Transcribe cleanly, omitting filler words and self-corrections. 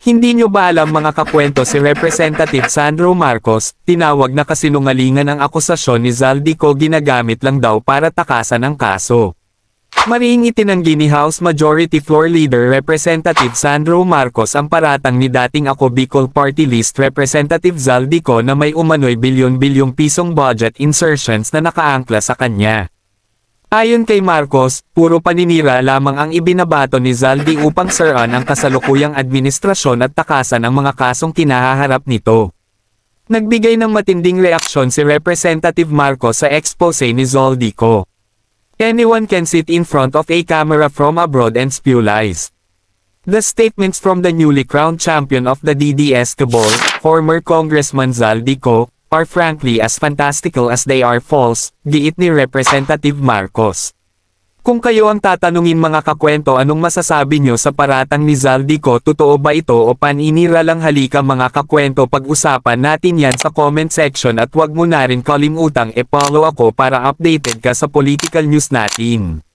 Hindi nyo ba alam mga kakwento si Representative Sandro Marcos, tinawag na kasinungalingan ang akusasyon ni Zaldico ginagamit lang daw para takasan ang kaso. Mariing itinanggi ni House Majority Floor Leader Representative Sandro Marcos ang paratang ni dating Ako Bicol Party List Representative Zaldico na may umano'y bilyon-bilyong pisong budget insertions na nakaangkla sa kanya. Ayon kay Marcos, puro paninira lamang ang ibinabato ni Zaldi upang siraan ang kasalukuyang administrasyon at takasan ang mga kasong kinahaharap nito. Nagbigay ng matinding reaksyon si Representative Marcos sa expose ni Zaldico. Anyone can sit in front of a camera from abroad and spew lies. The statements from the newly crowned champion of the DDS cabal, former Congressman Zaldico, are frankly as fantastical as they are false, giit ni Representative Marcos. Kung kayo ang tatanungin mga kakwento anong masasabi nyo sa paratang ni Zaldico, totoo ba ito o paninira lang? Halika mga kakwento, pag-usapan natin yan sa comment section at wag mo na rin kalimutang i-follow ako para updated ka sa political news natin.